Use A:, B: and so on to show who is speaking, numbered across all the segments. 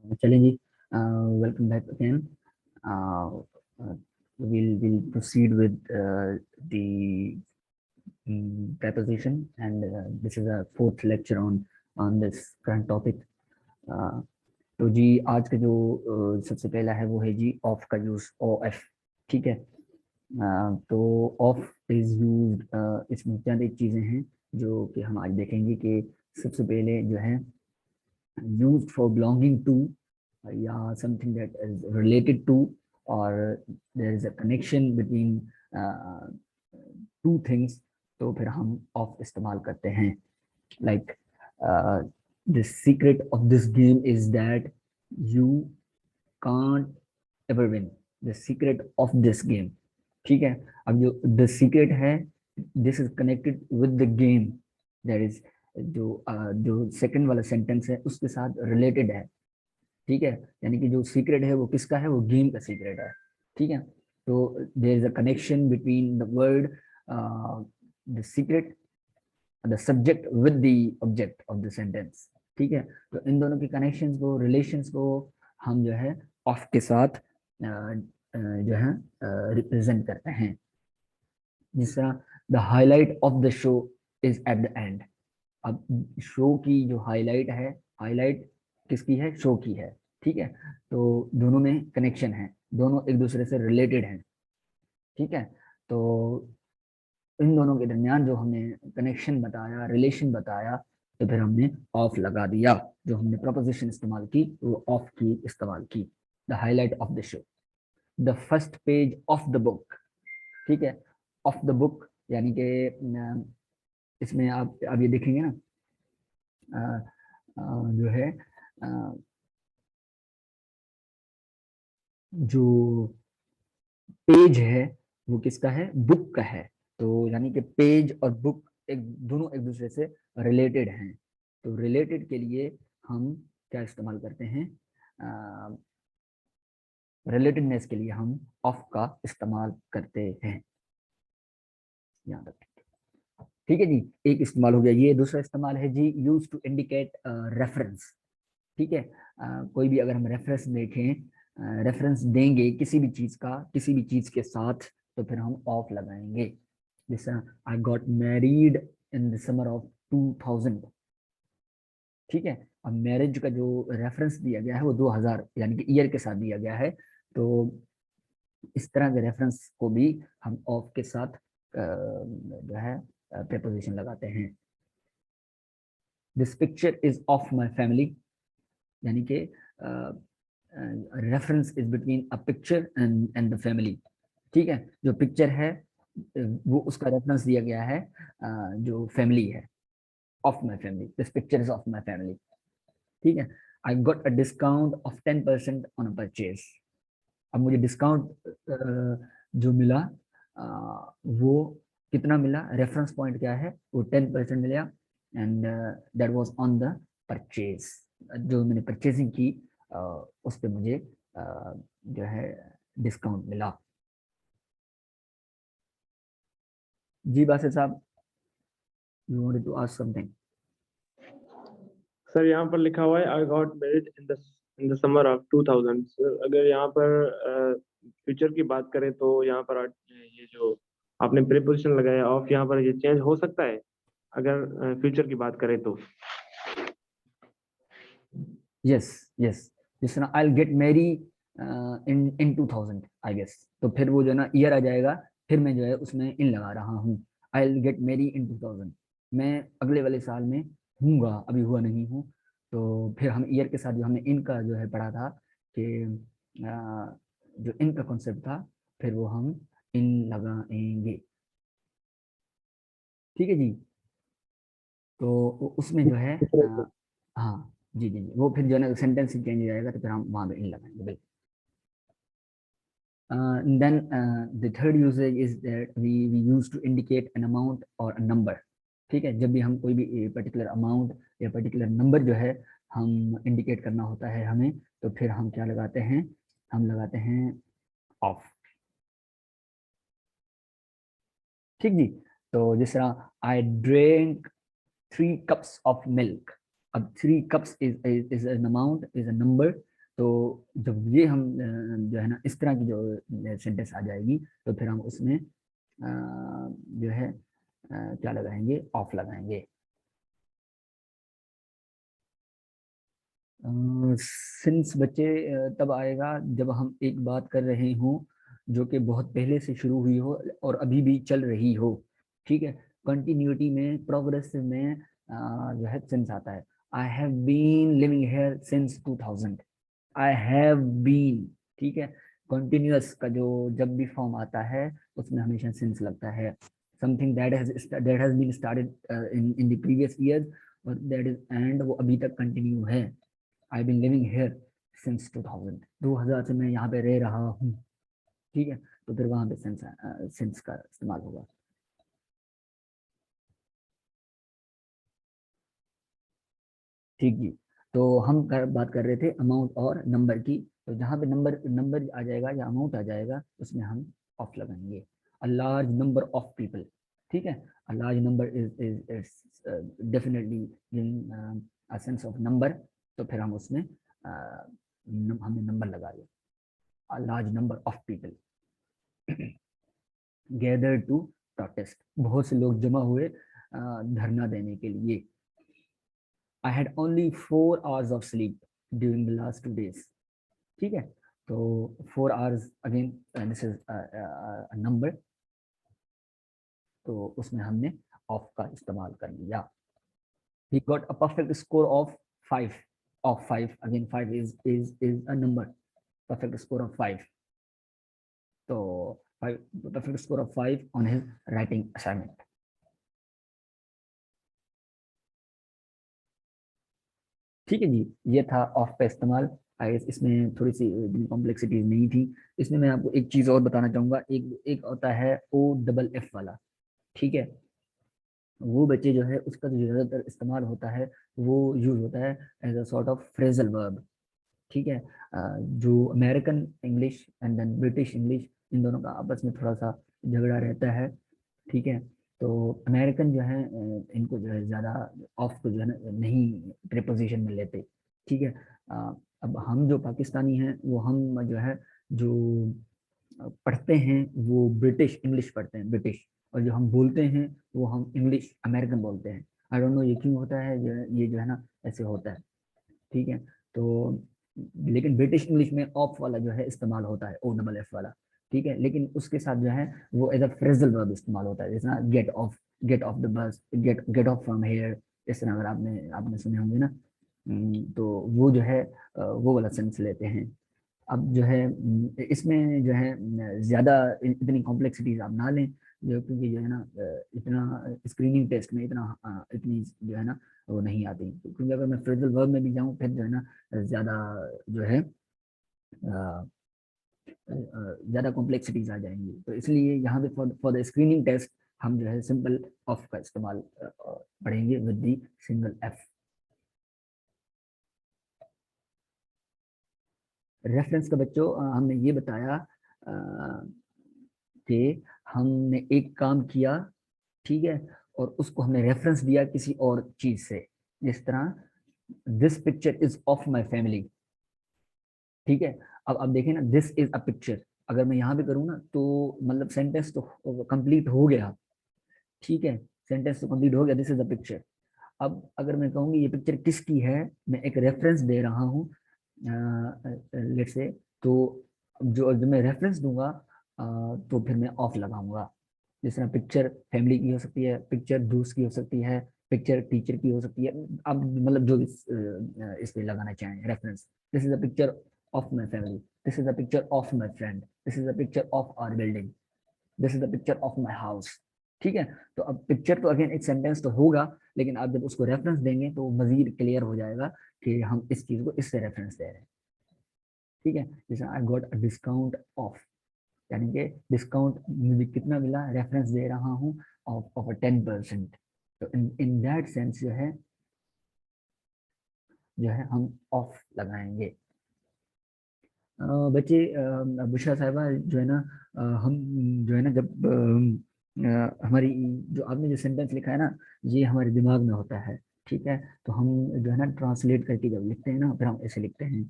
A: चलें जी, welcome back again. We'll proceed with the preposition, and this is a fourth lecture on this current topic. तो जी आज का जो सबसे पहला है वो है जी ऑफ का यूज, ओ एफ. ठीक है. तो ऑफ इज यूज, इसमें चंद एक चीज़ें हैं जो कि हम आज देखेंगे कि सबसे पहले जो है used for belonging to, या something that is related to, or there is a connection between two things, तो फिर हम of इस्तेमाल करते हैं. Like the secret of this game is that you can't ever win. The secret of this game. ठीक है. अब जो the secret है, this is connected with the game, that is जो सेकंड वाला सेंटेंस है उसके साथ रिलेटेड है. ठीक है. यानी कि जो सीक्रेट है वो किसका है, वो गेम का सीक्रेट है. ठीक है. तो there is a connection between the word, the secret, the subject with the object of the sentence. ठीक है. तो इन दोनों के कनेक्शंस को, रिलेशंस को हम जो है ऑफ के साथ जो है रिप्रेजेंट करते हैं. जिस तरह the highlight of the show is at the end. अब शो की जो हाईलाइट है, हाईलाइट किसकी है, शो की है. ठीक है. तो दोनों में कनेक्शन है, दोनों एक दूसरे से रिलेटेड हैं. ठीक है. तो इन दोनों के दरमियान जो हमने कनेक्शन बताया, रिलेशन बताया, तो फिर हमने ऑफ लगा दिया. जो हमने प्रपोजिशन इस्तेमाल की वो ऑफ की इस्तेमाल की. The highlight of the show, the first page of the book. ठीक है. ऑफ द बुक यानी कि इसमें आप अब ये देखेंगे ना, जो है जो पेज है वो किसका है, बुक का है. तो यानी कि पेज और बुक दोनों एक दूसरे से रिलेटेड हैं. तो रिलेटेड के लिए हम क्या इस्तेमाल करते हैं, रिलेटेडनेस के लिए हम ऑफ का इस्तेमाल करते हैं. याद रखें. ठीक है जी. एक इस्तेमाल हो गया ये. दूसरा इस्तेमाल है जी यूज टू इंडिकेट रेफरेंस. ठीक है. कोई भी अगर हम रेफरेंस देखें, रेफरेंस देंगे किसी भी चीज का, किसी भी चीज के साथ, तो फिर हम ऑफ लगाएंगे. जैसे आई got married in the summer of 2000. ठीक है. अब मैरिज का जो रेफरेंस दिया गया है वो 2000 यानी कि ईयर के साथ दिया गया है. तो इस तरह के रेफरेंस को भी हम ऑफ के साथ जो है प्रीपोजिशन लगाते हैं. This picture is of my family. यानी कि reference is between a picture and the family. ठीक है. जो पिक्चर है वो उसका रेफरेंस दिया गया है जो फैमिली है, of my family. This picture is of my family. ठीक है. I got a discount of 10% on a purchase. अब मुझे डिस्काउंट जो मिला वो कितना मिला, रेफरेंस पॉइंट क्या है, वो 10% मिला. And that was on the purchase. जो मैंने परचेजिंग की उस पर मुझे जो है डिस्काउंट मिला. जी बासित साहब, you wanted to ask something.
B: Sir यहाँ पर लिखा हुआ है I got married in the summer of 2000. Sir अगर यहाँ पर फ्यूचर की बात करें तो यहाँ पर ये जो आपने प्रीपोजिशन लगाया ऑफ, यहाँ पर ये चेंज हो सकता है अगर फ्यूचर की बात करें तो.
A: Yes yes. जिस तरह I will get marry in 2000 I guess, तो फिर वो जो है ना ईयर आ जाएगा, फिर मैं जो है उसमें इन लगा रहा हूँ. आई विल गेट मैरी इन 2000, मैं अगले वाले साल में हूँगा, अभी हुआ नहीं हूँ. तो फिर हम ईयर के साथ जो हमने इनका जो है पढ़ा था कि जो इनका कॉन्सेप्ट था, फिर वो हम इन लगाएंगे. ठीक है जी. तो उसमें जो है हाँ जी जी जी, वो फिर जो है ना सेंटेंस चेंज हो जाएगा, तो फिर हम वहाँ पे इन लगाएंगे. बिल्कुल. Then the third usage is that we use to indicate an amount or a number. ठीक है. जब भी हम कोई भी पर्टिकुलर अमाउंट या पर्टिकुलर नंबर जो है हम इंडिकेट करना होता है हमें, तो फिर हम क्या लगाते हैं, हम लगाते हैं ऑफ. ठीक जी. तो जिस तरह I drink 3 cups of milk. अब 3 cups is an amount, is a number, तो जब ये हम जो है ना इस तरह की जो सेंटेंस आ जाएगी तो फिर हम उसमें जो है क्या लगाएंगे, ऑफ लगाएंगे। सिंस बच्चे तब आएगा जब हम एक बात कर रहे हों जो कि बहुत पहले से शुरू हुई हो और अभी भी चल रही हो। ठीक है, कंटिन्यूटी में, प्रोग्रेसिव में जो है सिंस आता है। I have been living here since 2000। I have been, ठीक है। कंटिन्यूअस का जो जब भी फॉर्म आता है उसमें हमेशा सिंस लगता है। Something that has been started in the previous year, और दैट इज एंड वो अभी तक कंटिन्यू है। I been living here since 2000, 2000 से मैं यहाँ पे रह रहा हूँ। ठीक है, तो फिर वहां पे सिंस का इस्तेमाल होगा। ठीक जी। तो हम बात कर रहे थे अमाउंट और नंबर की। तो जहाँ पे नंबर नंबर आ जाएगा या अमाउंट आ जाएगा उसमें हम ऑफ लगाएंगे। A large number of people, ठीक है। A large number is definitely in a sense of number, तो फिर हम उसमें हमने नंबर लगा दिया। A large number of people gather to protest, बहुत से लोग जमा हुए धरना देने के लिए। I had only 4 hours of sleep during the last 2 days। ठीक है, तो 4 hours again this is number, तो उसमें हमने ऑफ का इस्तेमाल कर लिया। he got a perfect score of 5, of 5, again 5 is a number, perfect score of 5, तो 5, perfect score of 5 on his writing assignment। ठीक है जी, ये था ऑफ का इस्तेमाल। आई गेस इसमें थोड़ी सी कॉम्प्लेक्सिटीज नहीं थी। इसमें मैं आपको एक चीज और बताना चाहूंगा। एक एक होता है OFF वाला, ठीक है। वो बच्चे जो है उसका जो ज्यादातर इस्तेमाल होता है वो यूज होता है as a sort of phrasal verb. ठीक है, जो American English and then British English, इन दोनों का आपस में थोड़ा सा झगड़ा रहता है। ठीक है, तो अमेरिकन जो है इनको जो है ज़्यादा ऑफ को जो है ना नहीं प्रिपोजिशन में लेते। ठीक है, अब हम जो पाकिस्तानी हैं वो हम जो है जो पढ़ते हैं वो ब्रिटिश इंग्लिश पढ़ते हैं, ब्रिटिश, और जो हम बोलते हैं वो हम इंग्लिश अमेरिकन बोलते हैं। आई डोंट नो ये क्यों होता है, ये जो है ना ऐसे होता है। ठीक है, तो लेकिन ब्रिटिश इंग्लिश में ऑफ वाला जो है इस्तेमाल होता है, OFF वाला। ठीक है, लेकिन उसके साथ जो है वो एज अ फ्रेजल वर्ब इस्तेमाल होता है, जैसे ना get off the bus, get off from here. इस तरह अगर आपने आपने सुने होंगे ना, तो वो जो है वो वाला सेंस लेते हैं। अब जो है इसमें जो है ज्यादा इतनी कॉम्प्लेक्सिटीज आप ना लें, जो क्योंकि जो है ना इतना स्क्रीनिंग टेस्ट में इतना इतनी जो है ना वो नहीं आती, क्योंकि अगर मैं फ्रेजल वर्ब में भी जाऊँ फिर जो है ना ज्यादा जो है ज्यादा कॉम्प्लेक्सिटीज आ जाएंगी। तो इसलिए यहाँ पे फॉर द स्क्रीनिंग टेस्ट हम जो है सिंपल ऑफ का इस्तेमाल पढ़ेंगे with the single F. Reference का बच्चों हमने ये बताया कि हमने एक काम किया, ठीक है, और उसको हमने रेफरेंस दिया किसी और चीज से। जिस तरह this picture is of my family. ठीक है, अब देखें ना, दिस इज अ पिक्चर, अगर मैं यहाँ पे करूँ ना तो मतलब सेंटेंस तो कंप्लीट हो गया। ठीक है, सेंटेंस तो कंप्लीट हो गया, दिस इज अ पिक्चर। अब अगर मैं कहूँगी ये पिक्चर किसकी है, मैं एक रेफरेंस दे रहा हूँ लेट से, तो जो जो मैं रेफरेंस दूंगा तो फिर मैं ऑफ लगाऊंगा। जिस तरह पिक्चर फैमिली की हो सकती है, पिक्चर दोस्त की हो सकती है, पिक्चर टीचर की हो सकती है। अब मतलब जो इस पे लगाना चाहें reference, this is a picture of my family, this is a picture of my friend, this is a picture of our building, this is the picture of my house. ठीक है, तो अब पिक्चर तो अगेन एक sentence तो होगा, लेकिन आप जब उसको रेफरेंस देंगे तो मजीद क्लियर हो जाएगा कि हम इस चीज को इससे रेफरेंस दे रहे हैं। ठीक है, जैसे I got a discount of, यानी कि डिस्काउंट मुझे कितना मिला, रेफरेंस दे रहा हूँ ऑफ 10%। तो इन दैट सेंस जो है हम ऑफ लगाएंगे। बच्चे बुशरा साहिबा जो है ना हम जो है ना जब हमारी जो आपने जो सेंटेंस लिखा है ना ये हमारे दिमाग में होता है। ठीक है, तो हम जो है ना ट्रांसलेट करके जब लिखते हैं ना फिर हम ऐसे लिखते हैं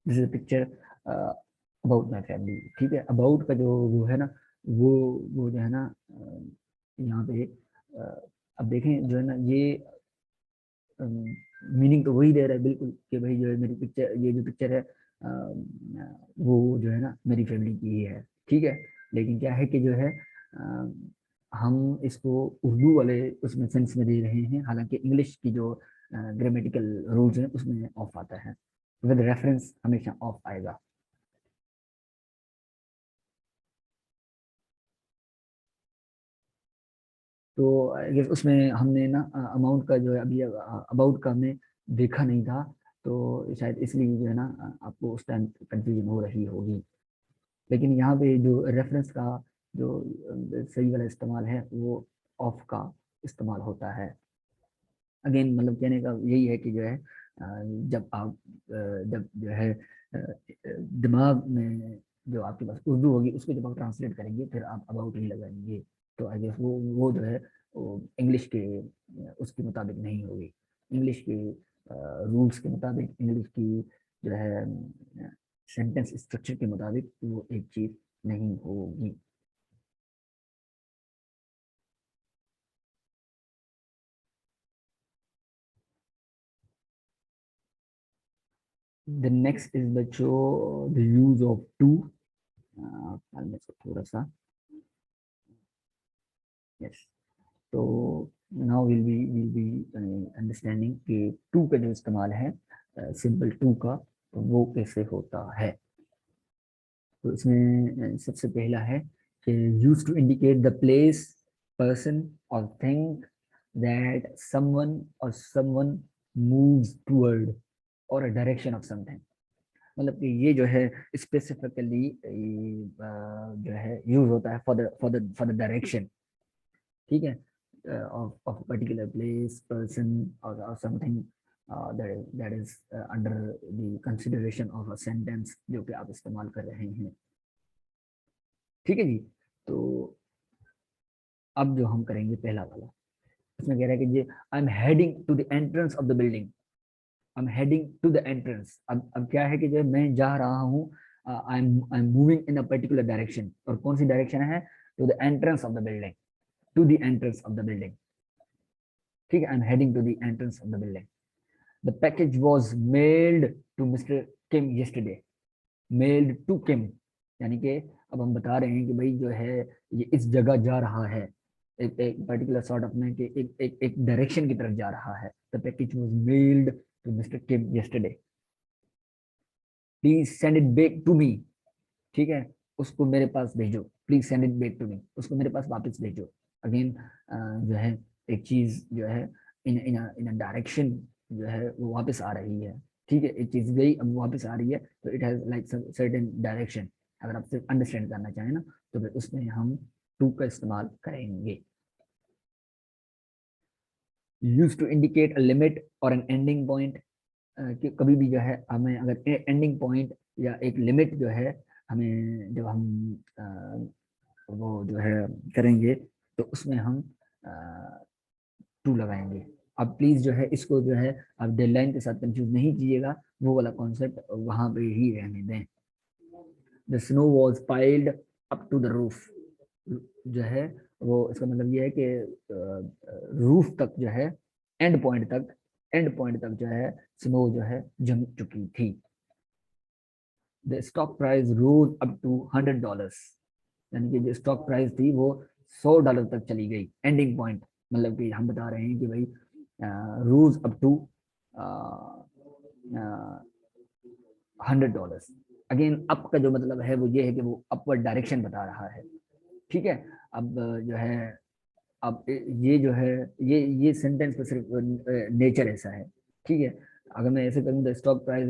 A: this is picture about my family. ठीक है, अबाउट का जो वो है ना, वो वो जो है ना यहाँ पे अब देखें जो है ना, ये मीनिंग तो वही दे रहा है बिल्कुल कि भाई जो है मेरी पिक्चर, ये जो पिक्चर है वो जो है ना मेरी फैमिली की ही है। ठीक है, लेकिन क्या है कि जो है हम इसको उर्दू वाले उसमें सेंस में दे रहे हैं, हालांकि इंग्लिश की जो ग्रामेटिकल रूल्स हैं उसमें ऑफ आता है, विद रेफरेंस हमेशा ऑफ आएगा। तो I guess उसमें हमने ना अमाउंट का जो है अभी अबाउट का हमने देखा नहीं था, तो शायद इसलिए जो है ना आपको उस टाइम कंफ्यूजन हो रही होगी। लेकिन यहाँ पे जो रेफरेंस का जो सही वाला इस्तेमाल है वो ऑफ का इस्तेमाल होता है। अगेन मतलब कहने का यही है कि जो है जब आप जब जो है दिमाग में जो आपके पास उर्दू होगी उसको जब आप ट्रांसलेट करेंगे फिर आप अबाउट ही लगाएंगे, तो आई गेस वो जो है वो इंग्लिश के उसके मुताबिक नहीं होगी, इंग्लिश के रूल्स के मुताबिक, इंग्लिश की जो है सेंटेंस स्ट्रक्चर के मुताबिक वो एक चीज नहीं होगी। द नेक्स्ट इज बच्चों द यूज ऑफ टू। में से थोड़ा सा, यस, तो नाउ विल बी अंडरस्टैंडिंग कि टू का जो इस्तेमाल है सिंपल टू का, तो वो कैसे होता है। तो इसमें सबसे पहला है कि use to indicate the place, person or thing that someone or someone moves toward or a direction of something. मतलब कि ये जो है स्पेसिफिकली जो है यूज होता है फॉर द डायरेक्शन। ठीक है, of a particular place, person or something that is under the consideration of a sentence जो कि आप इस्तेमाल कर रहे हैं। ठीक है जी, तो अब जो हम करेंगे पहला वाला, इसमें कह रहा है कि ये I am heading to the entrance of the building, I am heading to the entrance. अब क्या है कि जो मैं जा रहा हूँ, I am moving in a particular direction, और कौन सी डायरेक्शन है, to the entrance of the building, to the entrance of the building. ठीक है, I am heading to the entrance of the building. The package was mailed to Mr. Kim yesterday. Mailed to Kim, यानी कि अब हम बता रहे हैं कि भाई जो है ये इस जगह जा रहा है, एक पर्टिकुलर सॉर्ट ऑफ में कि एक डायरेक्शन की तरफ जा रहा है। The package was mailed to Mr. Kim yesterday. Please send it back to me. ठीक है, उसको मेरे पास भेजो। Please send it back to me, उसको मेरे पास वापस भेजो। अगेन जो है एक चीज जो है इन डायरेक्शन जो है वो वापस आ रही है। ठीक है, एक चीज गई अब वापस आ रही है, तो it has like certain direction. अगर आप सिर्फ अंडरस्टैंड करना चाहें ना, तो फिर उसमें हम टू का इस्तेमाल करेंगे। Use to indicate a limit or an ending point, कि कभी भी जो है हमें अगर एंडिंग पॉइंट या एक लिमिट जो है हमें जब हम वो जो है करेंगे, तो उसमें हम टू लगाएंगे। अब प्लीज जो है इसको जो है अब डेडलाइन के साथ कंफ्यूज नहीं कीजिएगा, वो वाला कॉन्सेप्ट वहां पे ही रहने दें। The snow was piled up to the roof, जो है वो इसका मतलब ये है कि रूफ तक जो है, एंड पॉइंट तक, एंड पॉइंट तक जो है स्नो जो है जम चुकी थी। The stock price rose up to $100, यानी कि जो स्टॉक प्राइस थी वो $100 तक चली गई। एंडिंग पॉइंट मतलब कि हम बता रहे हैं कि भाई रोज अप टू $100। अगेन अप का जो मतलब है वो ये है कि वो अपवर्ड डायरेक्शन बता रहा है। ठीक है, अब जो है अब ये जो है ये सेंटेंस का सिर्फ नेचर ऐसा है। ठीक है, अगर मैं ऐसे करूँ the stock price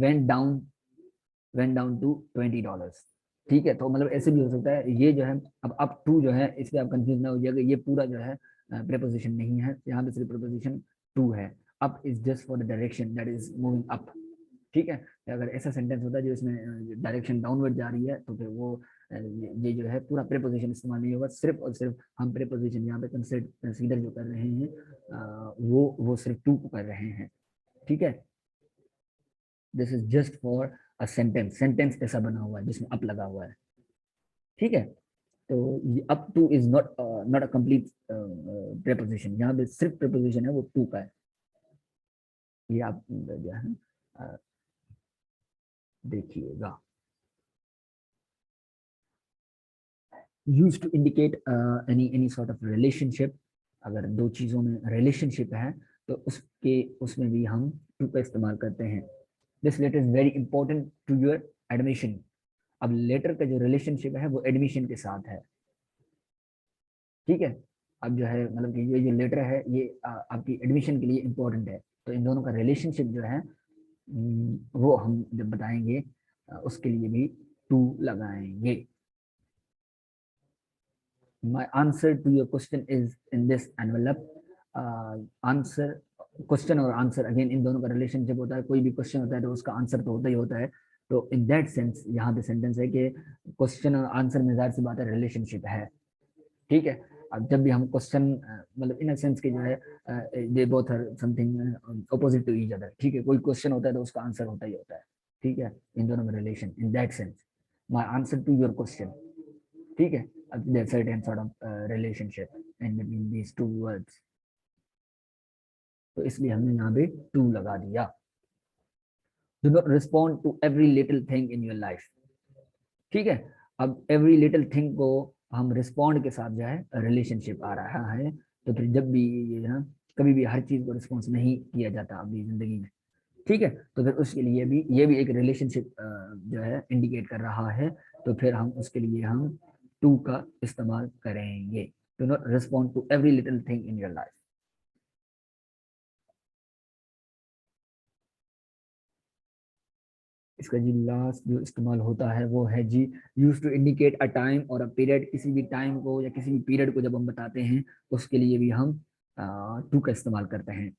A: went down, went down to $20। ठीक है, तो मतलब ऐसे भी हो सकता है ये जो है, अब अप टू जो है इसलिए आप कंफ्यूज ना हो जाएगा, ये पूरा जो है प्रेपोजिशन नहीं है, यहाँ पे सिर्फ प्रेपोजिशन टू है। Up is just for the direction that is moving up. ठीक है, अगर ऐसा सेंटेंस होता है जो इसमें डायरेक्शन डाउनवर्ड जा रही है, तो फिर वो ये जो है पूरा प्रेपोजिशन इस्तेमाल नहीं होगा, सिर्फ और सिर्फ हम प्रेपोजिशन यहाँ पे कंसीडर जो कर रहे हैं, वो सिर्फ टू को कर रहे हैं। ठीक है, this is just for a sentence, sentence ऐसा बना हुआ है जिसमें अप लगा हुआ है, ठीक है। तो up two is not not a complete preposition, यहाँ पे सिर्फ प्रेपोजिशन है वो टू का है, ये आप जो है देखिएगा। Use to indicate any sort of relationship, अगर दो चीजों में रिलेशनशिप है तो उसमें भी हम टू का इस्तेमाल करते हैं। This letter is very important to your admission. अब लेटर का जो रिलेशनशिप है वो एडमिशन के साथ है, ठीक है। अब जो है मतलब कि ये जो लेटर है ये आपकी एडमिशन के लिए इंपॉर्टेंट है, तो इन दोनों का रिलेशनशिप जो है वो हम जब बताएंगे उसके लिए भी टू लगाएंगे। My answer to your question is in this envelope. Answer, question और आंसर अगेन इन दोनों का रिलेशनशिप होता है, कोई भी क्वेश्चन होता है तो उसका आंसर तो होता ही होता है। तो इन दैट सेंस यहाँ पे सेंटेंस है कि क्वेश्चन और आंसर में जाहिर सी बात है रिलेशनशिप है, ठीक है। अब जब भी हम क्वेश्चन मतलब इन सेंस के जो है they both are something opposite to each other, ठीक है। कोई क्वेश्चन होता है तो उसका आंसर होता ही होता है, ठीक है। इन दोनों में relation, in that sense my answer to your question, ठीक है। there's certain sort of relationship in between these two words, तो इसलिए हमने यहाँ पे टू लगा दिया। do not respond to every little thing in your life, ठीक है। अब every little thing को हम रिस्पॉन्ड के साथ जो है रिलेशनशिप आ रहा है, तो फिर जब भी ये ना कभी भी हर चीज को रिस्पॉन्स नहीं किया जाता अपनी जिंदगी में, ठीक है। तो फिर उसके लिए भी ये भी एक रिलेशनशिप जो है इंडिकेट कर रहा है, तो फिर हम उसके लिए हम टू का इस्तेमाल करेंगे। Do not respond to every little thing in your life. इसका जी लास्ट जो इस्तेमाल होता है वो है जी use to indicate a time और अ पीरियड, किसी भी टाइम को या किसी भी पीरियड को जब हम बताते हैं उसके लिए भी हम टू का इस्तेमाल करते हैं।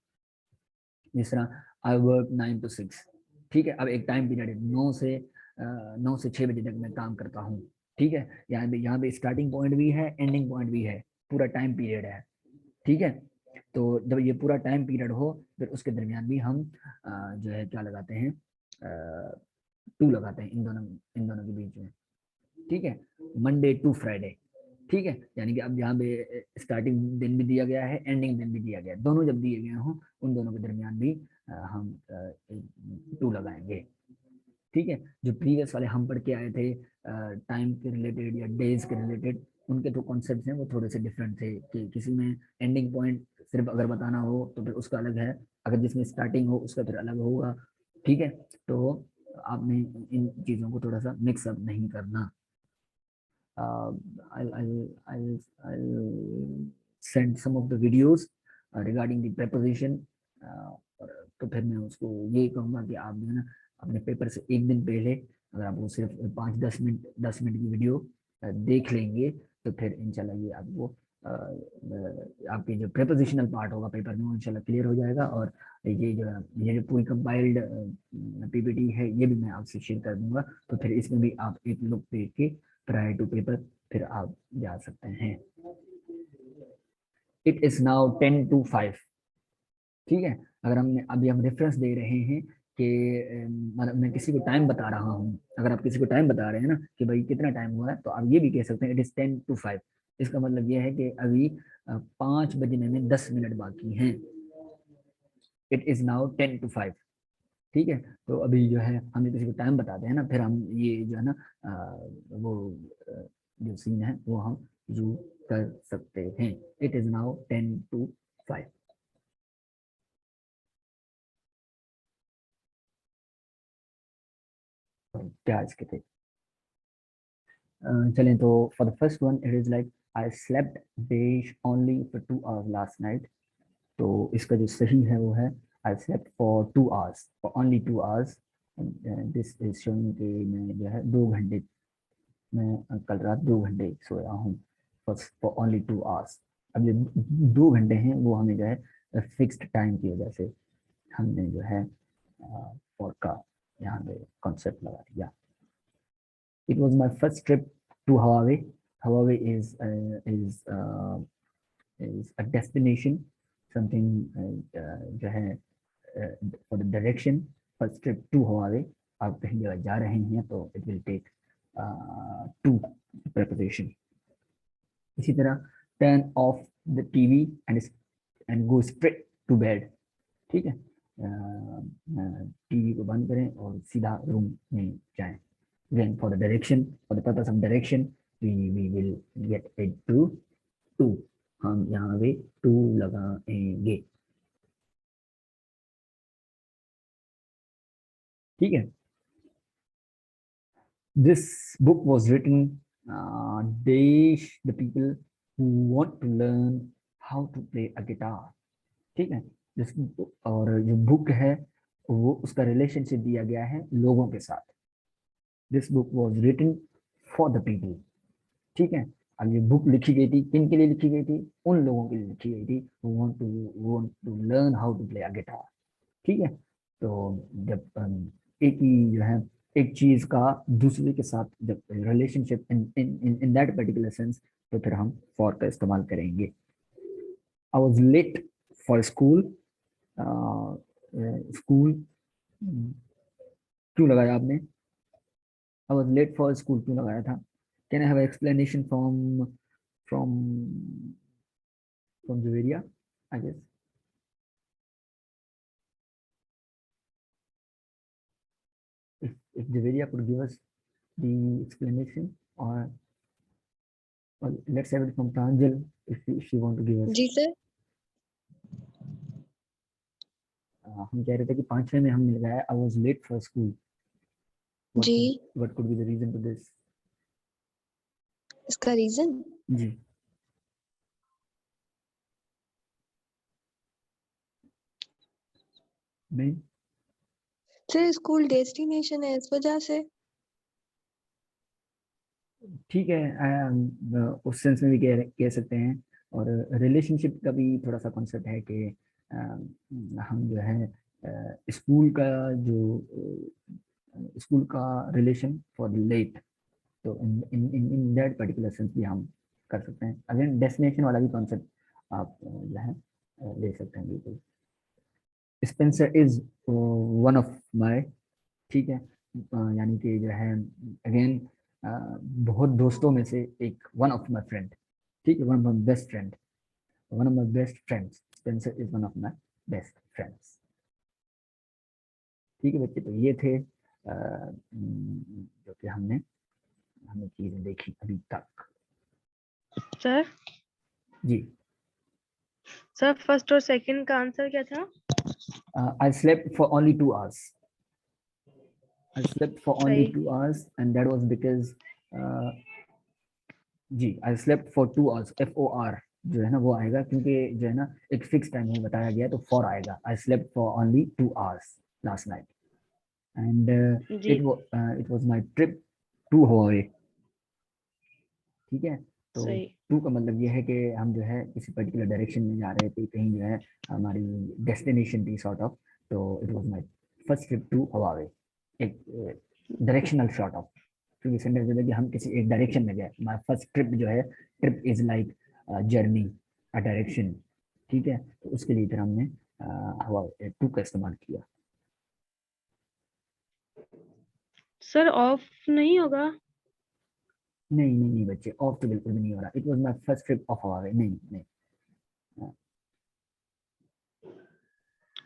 A: जिस तरह आई वर्क 9 to 6, ठीक है। अब एक टाइम पीरियड है, 9 से 6 बजे तक मैं काम करता हूँ, ठीक है। यहाँ पे स्टार्टिंग पॉइंट भी है, एंडिंग पॉइंट भी है, पूरा टाइम पीरियड है, ठीक है। तो जब ये पूरा टाइम पीरियड हो फिर उसके दरमियान भी हम जो है क्या लगाते हैं, टू लगाते हैं इन दोनों के बीच में, ठीक है। मंडे टू फ्राइडे, ठीक है। यानी कि अब यहाँ पे स्टार्टिंग दिन भी दिया गया है, एंडिंग दिन भी दिया गया है, दोनों जब दिए गए हों उन दोनों के दरमियान भी हम टू लगाएंगे, ठीक है। जो प्रीवियस वाले हम पढ़ के आए थे टाइम के रिलेटेड या डेज के रिलेटेड, उनके जो कॉन्सेप्ट हैं वो थोड़े से डिफरेंट थे कि किसी में एंडिंग पॉइंट सिर्फ अगर बताना हो तो फिर उसका अलग है, अगर जिसमें स्टार्टिंग हो उसका फिर अलग होगा, ठीक है। तो आपने इन चीज़ों को थोड़ा सा मिक्सअप नहीं करना। I'll send some of the videos regarding the preposition, तो फिर मैं उसको ये कहूँगा कि आप जो है ना अपने पेपर से एक दिन पहले अगर आप वो सिर्फ 5-10 मिनट की वीडियो देख लेंगे तो फिर इंशाल्लाह ये आपको आपके जो प्रेपोजिशनल पार्ट होगा पेपर में वो इंशाल्लाह क्लियर हो जाएगा। और ये जो पूरी कंपाइल्ड पीपीटी है ये भी मैं आपसे शेयर कर दूंगा, तो फिर इसमें भी आप एक लुक देख के प्रायर टू पेपर फिर आप जा सकते हैं। इट इज नाउ 10 to 5, ठीक है। अगर अभी हम रेफरेंस दे रहे हैं कि मतलब मैं किसी को टाइम बता रहा हूँ, अगर आप किसी को टाइम बता रहे हैं ना कि भाई कितना टाइम हुआ है, तो आप ये भी कह सकते हैं इट इज 10 to 5। इसका मतलब ये है कि अभी 5 बजने में 10 मिनट बाकी हैं। इट इज नाउ 10 to 5, ठीक है। तो अभी जो है हम किसी को टाइम बताते हैं ना फिर हम ये जो है ना वो जो सीन है वो हम यूज कर सकते हैं। It is now 10 to 5। क्या इसके थे चलें तो for the first one it is like I slept बेश only for 2 hours last night. तो इसका जो सही है वो है I slept for 2 hours, for only 2 hours। This is showing कि मैं जो है 2 घंटे, मैं कल रात 2 घंटे सोया हूँ, बस फॉर ओनली 2 hours। अब जो 2 घंटे हैं वो हमें जो है फिक्स्ड टाइम की वजह से हमने जो है फॉर का यहाँ पे कॉन्सेप्ट लगा दिया। It was my first trip to Hawaii. Hawaii is a destination, something जो है for the direction first trip to Hawaii, आप कहीं जगह जा रहे हैं तो it will take to preposition. इसी तरह turn off the TV and go straight to bed, ठीक है, टीवी को बंद करें और सीधा रूम में जाएं. Then for the direction, for the purpose of direction, we will get it to, हम यहाँ पे to लगाएंगे, ठीक है. This book was written the people who want to learn how to play a guitar, ठीक है. और जो बुक है वो उसका रिलेशनशिप दिया गया है लोगों के साथ. This book was written for the people, ठीक है. अब ये बुक लिखी गई थी किन के लिए लिखी गई थी? उन लोगों के लिए लिखी गई थी who want to learn how to play a guitar, ठीक है. तो जब एक ही जो है एक चीज का दूसरे के साथ जब relationship in that particular sense, तो फिर हम फॉर का इस्तेमाल करेंगे. I was late for school, school क्यों लगाया आपने? I was late for school क्यों लगाया था? Can I have explanation from Javeria, I guess. If Javeria could give us the explanation, or let's have it from Pranjal if she want to give us.
C: जी sir.
A: हम कह रहे थे कि 5वें में हम मिल गया है I was late for school.
C: जी.
A: What could be the reason to this?
C: इसका रीजन
A: जी. नहीं,
C: सर स्कूल डेस्टिनेशन है इस वजह से.
A: ठीक है, उस सेंस में भी कह सकते हैं. और रिलेशनशिप का भी थोड़ा सा कॉन्सेप्ट है कि हम जो है स्कूल का रिलेशन फॉर लेट, तो इन दैट पर्टिकुलर सेंस भी हम कर सकते हैं. अगेन डेस्टिनेशन वाला भी कॉन्सेप्ट आप जो है ले सकते हैं बिल्कुल. Spencer is one of my, ठीक है, यानी कि जो है अगेन बहुत दोस्तों में से एक, वन ऑफ माय फ्रेंड, ठीक है, one of my best friend, one of my best friends. Spencer is one of my best friends, ठीक है बच्चे. तो ये थे जो कि हमने चीजें देखी अभी तक.
D: सर
A: जी.
D: सर फर्स्ट और सेकंड का आंसर क्या था?
A: I slept for only 2 hours. I slept for only
D: सही.
A: 2 hours and that was because ji I slept for 2 hours, FOR जो है ना वो आएगा, क्योंकि जो है ना एक फिक्स टाइम में बताया गया तो फॉर आएगा. I slept for only 2 hours last night and
D: ji.
A: it was my trip to Hawaii, ठीक है. तो
D: सही.
A: टू का मतलब ये है कि हम जो है किसी पर्टिकुलर डायरेक्शन में जा रहे थे, कहीं जो है हमारी डेस्टिनेशन थी सॉर्ट ऑफ. तो it was my first trip to Hawaii, एक डायरेक्शनल सॉर्ट ऑफ, क्योंकि सेंटेंस में कि हम किसी एक डायरेक्शन में गए. माय फर्स्ट ट्रिप जो है, trip is like journey, a direction, ठीक है. तो उसके लिए फिर हमने हवावे टू का इस्तेमाल किया.
D: सर ऑफ नहीं होगा?
A: नहीं बच्चे, ऑफ तो बिल्कुल भी नहीं हो रहा. It was my first trip of Hawaii, नहीं.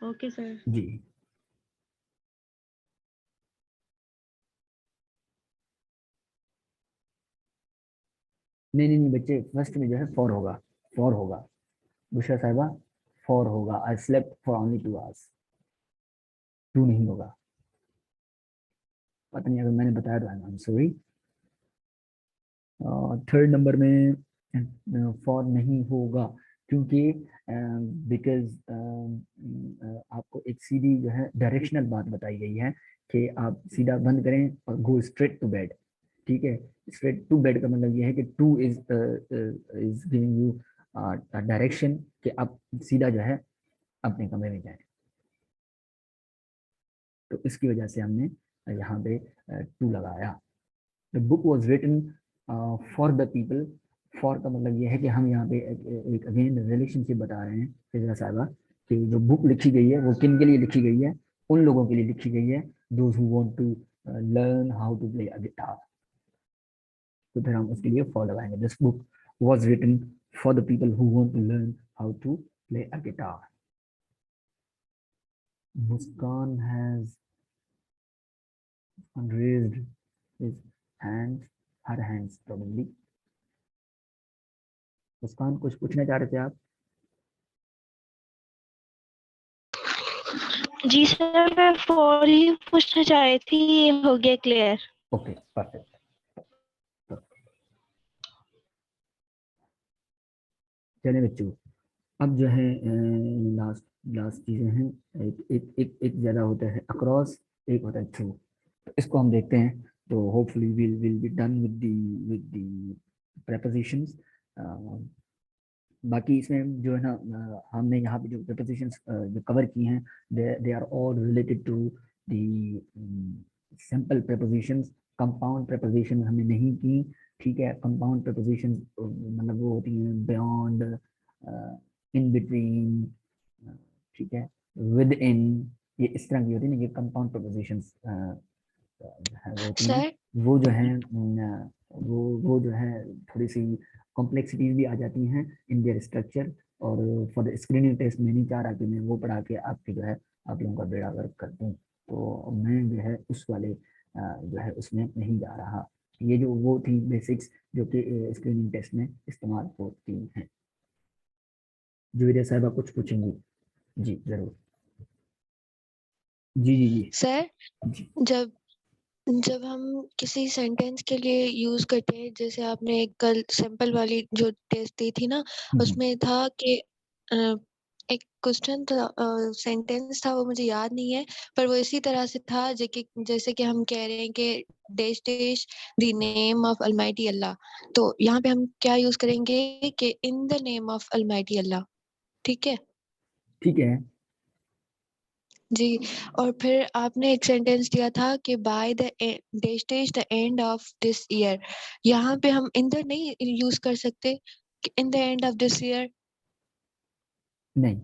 D: Okay sir.
A: जी. नहीं बच्चे, फर्स्ट में जो है फॉर होगा बुशरा साहिबा, फॉर होगा. आई स्लेप्ट फॉर ओनली 2 hours, 2 नहीं होगा. पता नहीं, अगर मैंने बताया तो I am sorry. Third number में फॉर नहीं होगा, क्योंकि बिकॉज आपको एक सीधी जो है डायरेक्शनल बात बताई गई है कि आप सीधा बंद करें और गो स्ट्रेट टू बेड, ठीक है. स्ट्रेट टू बेड का मतलब ये है कि two is giving you direction कि आप सीधा जो है अपने कमरे में जाएं. तो इसकी वजह से हमने यहाँ पे टू लगाया. The book was written for the people. For का मतलब ये है कि हम यहाँ पे एक अगेन रिलेशनशिप बता रहे हैं फिजा साहिबा कि जो बुक लिखी गई है वो किन के लिए लिखी गई है? उन लोगों के लिए लिखी गई है, those who want to learn how to play a guitar. तो फिर हम उसके लिए फॉर लगाएंगे, this book was written for the people who want to learn how to play a guitar. Muskan has raised his hands, her hands probably। Muskan कुछ पूछना चाह रहे थे आप?
D: जी सर, मैं फॉर ही पूछना चाह रही थी, ये हो गया क्लियर।
A: Okay perfect. चलिए बच्चों, अब जो है लास्ट लास्ट चीजें हैं, एक एक एक एक ज्यादा होता है अक्रॉस, एक होता है थ्रू। तो इसको हम देखते हैं। तो hopefully will be done with the prepositions। बाकी इसमें जो है ना हमने यहाँ पे जो prepositions जो कवर की हैं, they are all related to the simple prepositions। Compound prepositions हमने नहीं की। ठीक है, कंपाउंड prepositions मतलब वो होती हैं बियॉन्ड, इन बिटवीन, ठीक है, विद इन, ये इस तरह की होती है ना, ये कंपाउंड prepositions वो होती हैं।
C: सर
A: वो जो है वो जो है थोड़ी सी कॉम्प्लेक्सिटीज भी आ जाती हैं इन देयर स्ट्रक्चर। और फॉर द स्क्रीनिंग टेस्ट में नहीं चाह रहा कि मैं वो पढ़ा के आपके जो है आप लोगों का बेड़ा गर्क कर दूं, तो मैं जो है उस वाले जो है उसमें नहीं जा रहा। ये जो वो थी बेसिक्स जो कि स्क्रीनिंग टेस्ट में इस्तेमाल होती हैं। जुवेरिया साहिबा कुछ पूछेंगी? जी जरूर। जी जी जी
C: सर
A: जी।
C: जब जब हम किसी सेंटेंस के लिए यूज करते हैं, जैसे आपने एक कल सिंपल वाली जो टेस्ट दी थी ना, उसमें था कि अ, एक क्वेश्चन था, सेंटेंस था, वो मुझे याद नहीं है, पर वो इसी तरह से था जैसे कि हम कह रहे हैं कि dash dash the name of almighty Allah. तो यहाँ पे हम क्या यूज करेंगे कि in the name of almighty Allah. ठीक है
A: ठीक है।
C: जी। और फिर आपने एक सेंटेंस दिया था कि by the dash dash the end of this year. यहाँ पे हम इन द नहीं यूज कर सकते in the end of this year.
A: नहीं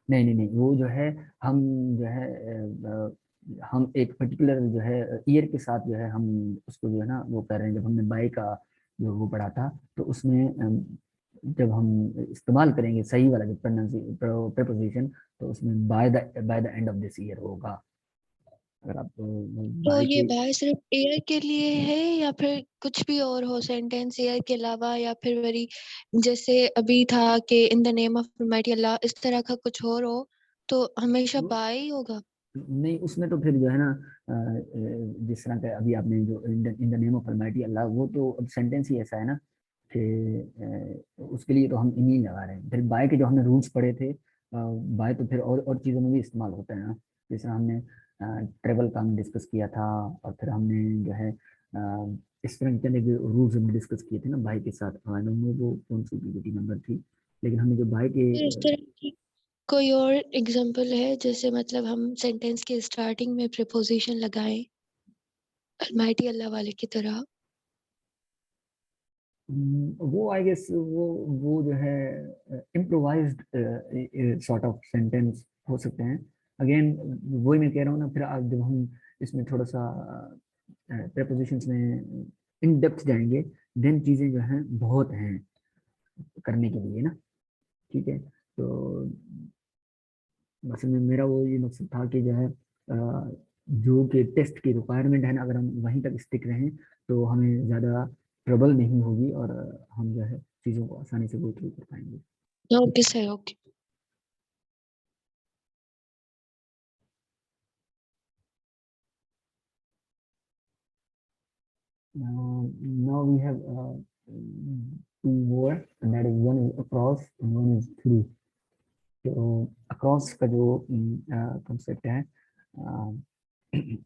A: नहीं नहीं नहीं, वो जो है हम जो है हम एक पर्टिकुलर जो है ईयर के साथ जो है हम उसको जो है ना वो कर रहे हैं। जब हमने बाई का जो वो पढ़ा था, तो उसमें जब हम इस्तेमाल करेंगे सही वाला जो प्रपोजिशन, तो उसमें by the end of this year होगा। अगर आप
C: तो
A: बाय
C: ये
A: के,
C: बाय सिर्फ ईयर के लिए है या फिर कुछ भी और हो सेंटेंस ईयर के अलावा, या फिर वही जैसे अभी था कि in the name of almighty Allah, इस तरह का कुछ और हो तो हमेशा बाय ही होगा?
A: नहीं उसमें तो फिर जो है ना जिस तरह का अभी आपने जो in the name of almighty Allah, वो तो अब सेंटेंस ही ऐसा है ना कि उसके लिए तो हम इन ही लगा रहे हैं। फिर बाय के जो हमने रूल्स पढ़े थे, बाय तो फिर और चीज़ों में भी इस्तेमाल होता है ना। जैसे हमने ट्रेवल का हम डिस्कस किया था, और फिर हमने जो है इस तरह के रूल्स हम डिस्कस किए थे ना बाय के साथ। आई डोंट नो वो कौन सी पीपीटी नंबर थी, लेकिन हमने जो बाय के
C: फिर इस तरह की कोई और एग्जांपल है, जैसे मतलब हम सेंटेंस के स्टार्टिंग में प्रीपोजिशन लगाएं अलमाइटी अल्लाह वाले की तरह?
A: वो आई गेस वो जो है इम्प्रोवाइज्ड सॉर्ट ऑफ सेंटेंस हो सकते हैं। अगेन वही मैं कह रहा हूँ ना, फिर आप जब हम इसमें थोड़ा सा prepositions में इन डेप्थ जाएंगे, देन चीज़ें जो हैं बहुत हैं करने के लिए ना। ठीक है, तो बस में मेरा वो ये मकसद था कि जो है जो कि टेस्ट की रिक्वायरमेंट है ना, अगर हम वहीं तक स्टिक रहें तो हमें ज़्यादा ट्रबल नहीं होगी, और हम जो है चीज़ों को आसानी से गो थ्रू कर पाएंगे।
C: Okay sir, okay.
A: Now we have two more, and that is one is across and one is through। तो across का जो concept है,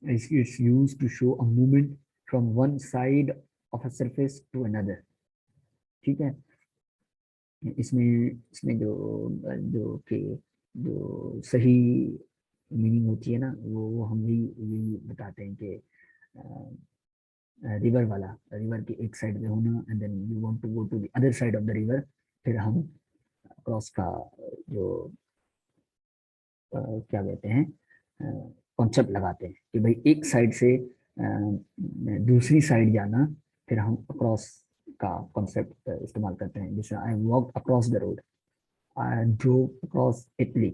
A: it's used to show a movement from one side of a surface to another। ठीक है, इसमें इसमें जो कि जो सही मीनिंग होती है ना, वो हम यही बताते हैं कि रिवर वाला, रिवर के एक साइड पे होना, and then you want to go to the other side of the river. फिर हम क्रॉस का जो क्या कहते हैं कॉन्सेप्ट लगाते हैं कि भाई एक साइड से दूसरी साइड जाना, फिर हम अक्रॉस का कॉन्सेप्ट इस्तेमाल करते हैं। जैसे I walk across the road, I drove across Italy.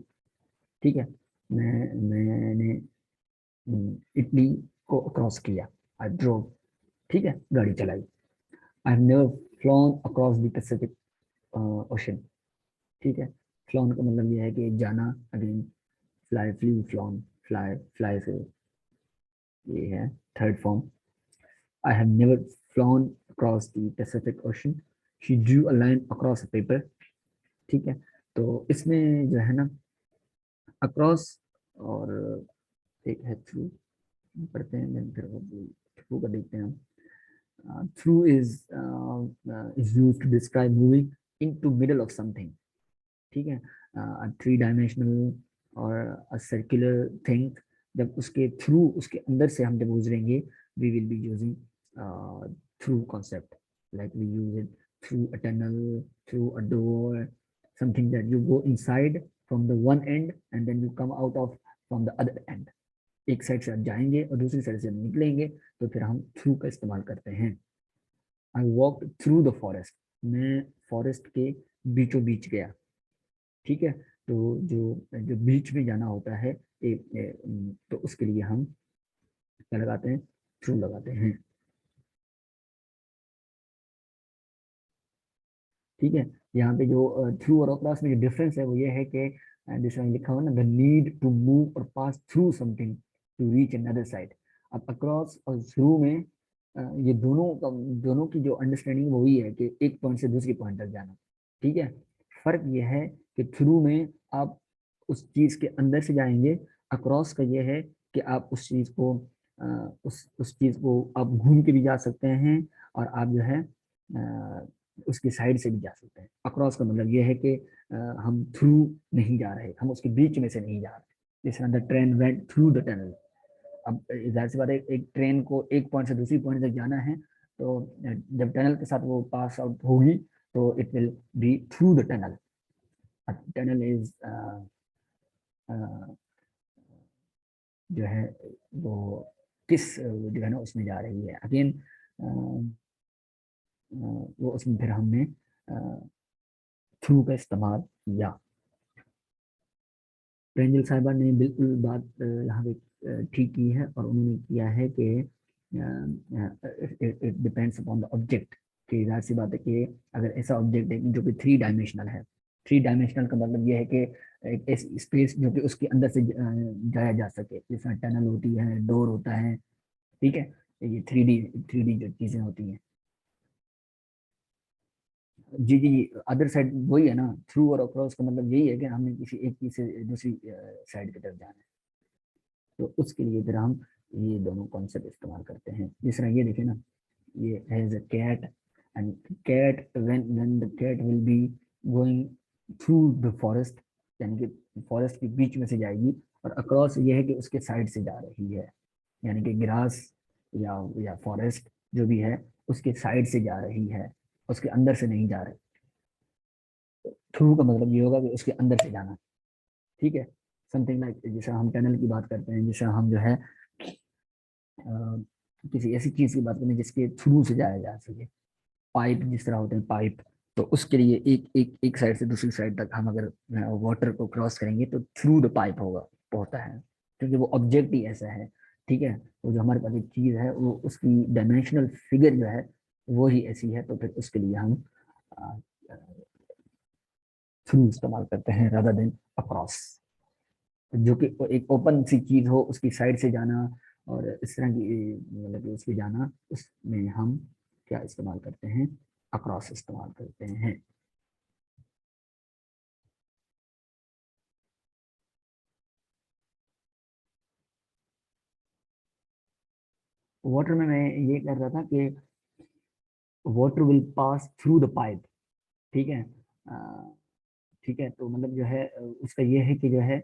A: ठीक है, मैंने इटली को अक्रॉस किया, आई ड्रोव। ठीक है, गाड़ी चलाई। I have never phloem across the Pacific ocean. ठीक है, फ्लोन का मतलब यह है कि जाना। Again fly, flu, phloem, fly, fly से ये है third form. I have never flown across the Pacific Ocean. She drew a line across a paper. ठीक है, तो इसमें जो है ना अक्रॉस और एक है थ्रू, पढ़ते हैं then फिर थ्रू का देखते हैं हम। Through is used to describe moving into middle of something. ठीक है, a three dimensional और a circular thing, जब उसके थ्रू, उसके अंदर से हम जब गुजरेंगे, we will be using through concept, like we use it through a tunnel, through a door, something that you go inside from the one end and then you come out of from the other end. एक side से आप जाएंगे और दूसरी side से निकलेंगे, तो फिर हम थ्रू का इस्तेमाल करते हैं। I walked through the forest. मैं फॉरेस्ट के बीचों बीच गया। ठीक है, तो जो जो बीच में जाना होता है तो उसके लिए हम क्या लगाते हैं? थ्रू लगाते हैं। ठीक है, यहाँ पे जो थ्रू और अक्रॉस में जो डिफरेंस है वो ये है कि जिसमें लिखा हुआ ना, the need to move or pass through something to reach another side. अब अक्रॉस और थ्रू में ये दोनों की जो अंडरस्टैंडिंग वही है कि एक पॉइंट से दूसरी पॉइंट तक जाना। ठीक है, फर्क ये है कि थ्रू में आप उस चीज के अंदर से जाएंगे, अक्रॉस का ये है कि आप उस चीज को उस चीज को आप घूम के भी जा सकते हैं और आप जो है उसकी साइड से भी जा सकते हैं। अक्रॉस का मतलब ये है कि हम थ्रू नहीं जा रहे, हम उसके बीच में से नहीं जा रहे। जैसे the train went through the tunnel. अब जाहिर सी बात है, एक ट्रेन को एक पॉइंट से दूसरी पॉइंट तक जाना है, तो जब टनल के साथ वो पास आउट होगी तो it will be through the tunnel. Tunnel is जो है वो किस जो है ना उसमें जा रही है। अगेन वो उसमें फिर हमने थ्रू का इस्तेमाल किया। प्रेंजल साहिबा ने बिल्कुल बात यहाँ पे ठीक की है और उन्होंने किया है कि it depends upon the object. कि जाहिर सी बात है कि अगर ऐसा ऑब्जेक्ट है जो कि थ्री डायमेंशनल है, थ्री डायमेंशनल का मतलब ये है कि एक ऐसी स्पेस जो कि उसके अंदर से जाया जा सके, जैसा टनल होती है, डोर होता है। ठीक है, ये थ्री डी जो चीजें होती हैं। जी जी, अदर साइड वही है ना, थ्रू और अक्रॉस का मतलब यही है कि हमने किसी एक चीज से दूसरी साइड की तरफ जाना है, तो उसके लिए फिर हम ये दोनों कॉन्सेप्ट इस्तेमाल करते हैं। जिस तरह ये देखें ना, ये has a cat and cat when the cat will be going through the forest, यानी कि फॉरेस्ट के बीच में से जाएगी, और अक्रॉस ये है कि उसके साइड से जा रही है, यानी कि ग्रास या फॉरेस्ट जो भी है उसके साइड से जा रही है, उसके अंदर से नहीं जा रही। थ्रू का मतलब ये होगा कि उसके अंदर से जाना। ठीक है, समथिंग लाइक जैसे हम टनल की बात करते हैं, जैसे हम जो है किसी ऐसी चीज की बात करते हैं जिसके थ्रू से जाया जा सके। पाइप जिस तरह होते हैं पाइप, तो उसके लिए एक साइड से दूसरी साइड तक हम अगर वाटर को क्रॉस करेंगे तो थ्रू द पाइप होता है, क्योंकि वो ऑब्जेक्ट ही ऐसा है। ठीक है, वो जो हमारे पास एक चीज है वो उसकी डायमेंशनल फिगर जो है वो ही ऐसी है, तो फिर उसके लिए हम थ्रू इस्तेमाल करते हैं रादर देन अक्रॉस। जो कि एक ओपन सी चीज हो उसकी साइड से जाना और इस तरह की मतलब कि उसकी जाना, उसमें हम क्या इस्तेमाल करते हैं? अक्रॉस इस्तेमाल करते हैं। वाटर में मैं ये कर रहा था कि water will pass through the pipe. ठीक है, ठीक है, तो मतलब जो है उसका ये है कि जो है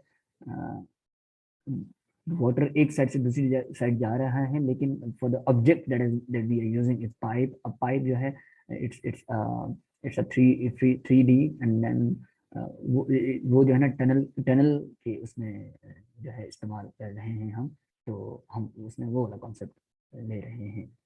A: वाटर एक साइड से दूसरी साइड जा रहा है, लेकिन for the object that we are using is pipe. अब पाइप जो है it's a three D and then वो जो है ना टनल के उसमें जो है इस्तेमाल कर रहे हैं हम हम उसमें वो वाला कॉन्सेप्ट ले रहे हैं।